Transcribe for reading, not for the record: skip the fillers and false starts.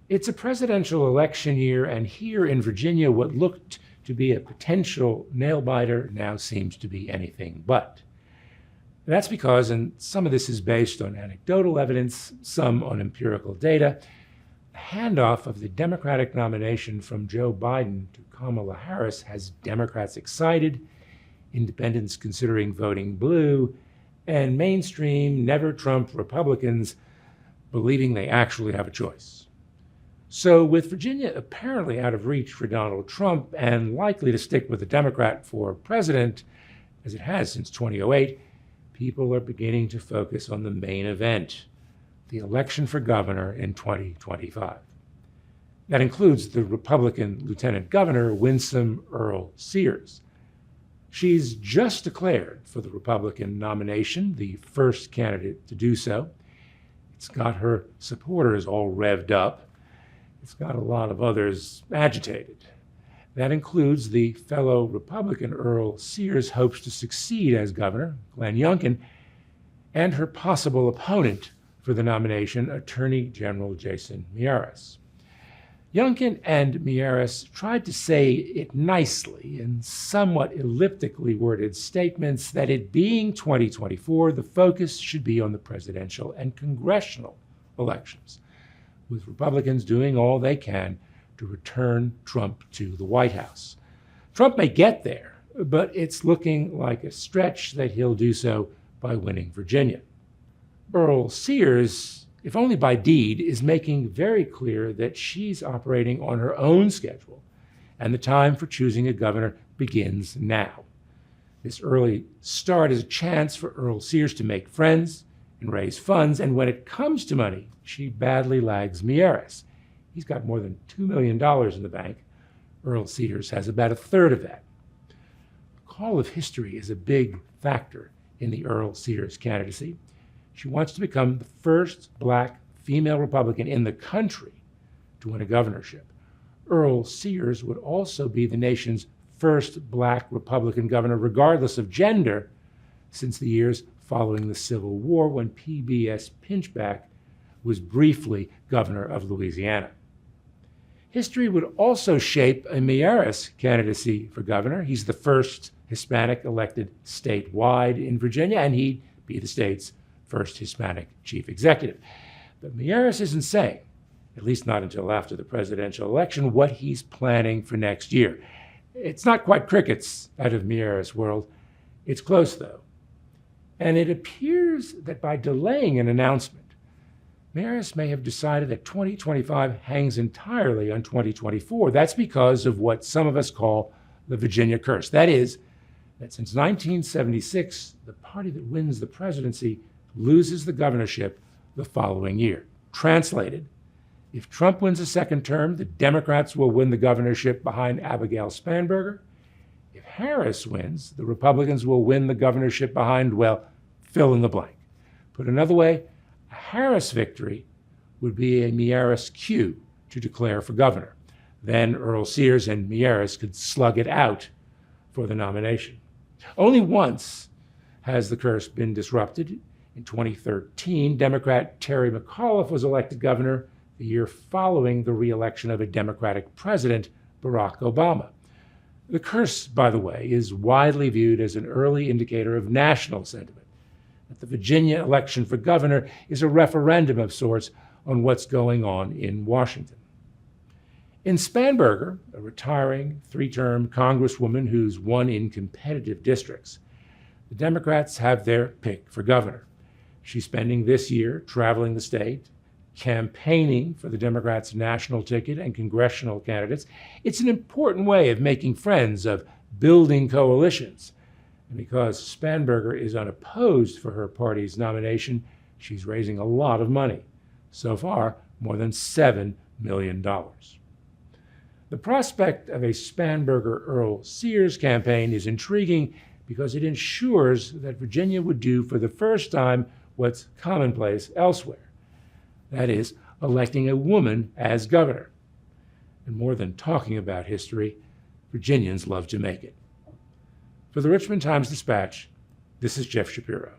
It's a presidential election year, and here in Virginia, what looked to be a potential nail-biter now seems to be anything but. That's because, and some of this is based on anecdotal evidence, some on empirical data, the handoff of the Democratic nomination from Joe Biden to Kamala Harris has Democrats excited, independents considering voting blue, and mainstream never-Trump Republicans believing they actually have a choice. So with Virginia apparently out of reach for Donald Trump and likely to stick with a Democrat for president, as it has since 2008, people are beginning to focus on the main event, the election for governor in 2025. That includes the Republican Lieutenant Governor, Winsome Earle-Sears. She's just declared for the Republican nomination, the first candidate to do so. It's got her supporters all revved up. It's got a lot of others agitated. That includes the fellow Republican Earle-Sears hopes to succeed as governor, Glenn Youngkin, and her possible opponent for the nomination, Attorney General Jason Miyares. Youngkin and Miyares tried to say it nicely in somewhat elliptically worded statements that it being 2024, the focus should be on the presidential and congressional elections, with Republicans doing all they can to return Trump to the White House. Trump may get there, but it's looking like a stretch that he'll do so by winning Virginia. Earle-Sears, if only by deed, is making very clear that she's operating on her own schedule, and the time for choosing a governor begins now. This early start is a chance for Earle-Sears to make friends and raise funds, and when it comes to money, she badly lags Miyares. He's got more than $2 million in the bank. Earle-Sears has about a third of that. The call of history is a big factor in the Earle-Sears candidacy. She wants to become the first black female Republican in the country to win a governorship. Earle-Sears would also be the nation's first black Republican governor, regardless of gender, since the years following the Civil War, when PBS Pinchback was briefly governor of Louisiana. History would also shape a Miyares candidacy for governor. He's the first Hispanic elected statewide in Virginia, and he'd be the state's first Hispanic chief executive. But Miyares isn't saying, at least not until after the presidential election, what he's planning for next year. It's not quite crickets out of Miyares' world. It's close, though. And it appears that by delaying an announcement, Miyares may have decided that 2025 hangs entirely on 2024. That's because of what some of us call the Virginia curse. That is, that since 1976, the party that wins the presidency loses the governorship the following year. Translated, if Trump wins a second term, the Democrats will win the governorship behind Abigail Spanberger. If Harris wins, the Republicans will win the governorship behind, well, fill in the blank. Put another way, a Harris victory would be a Miyares cue to declare for governor. Then Earle-Sears and Miyares could slug it out for the nomination. Only once has the curse been disrupted. In 2013, Democrat Terry McAuliffe was elected governor the year following the re-election of a Democratic president, Barack Obama. The curse, by the way, is widely viewed as an early indicator of national sentiment, that the Virginia election for governor is a referendum of sorts on what's going on in Washington. In Spanberger, a retiring three-term congresswoman who's won in competitive districts, the Democrats have their pick for governor. She's spending this year traveling the state, campaigning for the Democrats' national ticket and congressional candidates. It's an important way of making friends, of building coalitions. And because Spanberger is unopposed for her party's nomination, she's raising a lot of money. So far, more than $7 million. The prospect of a Spanberger-Earle-Sears campaign is intriguing because it ensures that Virginia would do for the first time what's commonplace elsewhere. That is, electing a woman as governor. And more than talking about history, Virginians love to make it. For the Richmond Times-Dispatch, this is Jeff Shapiro.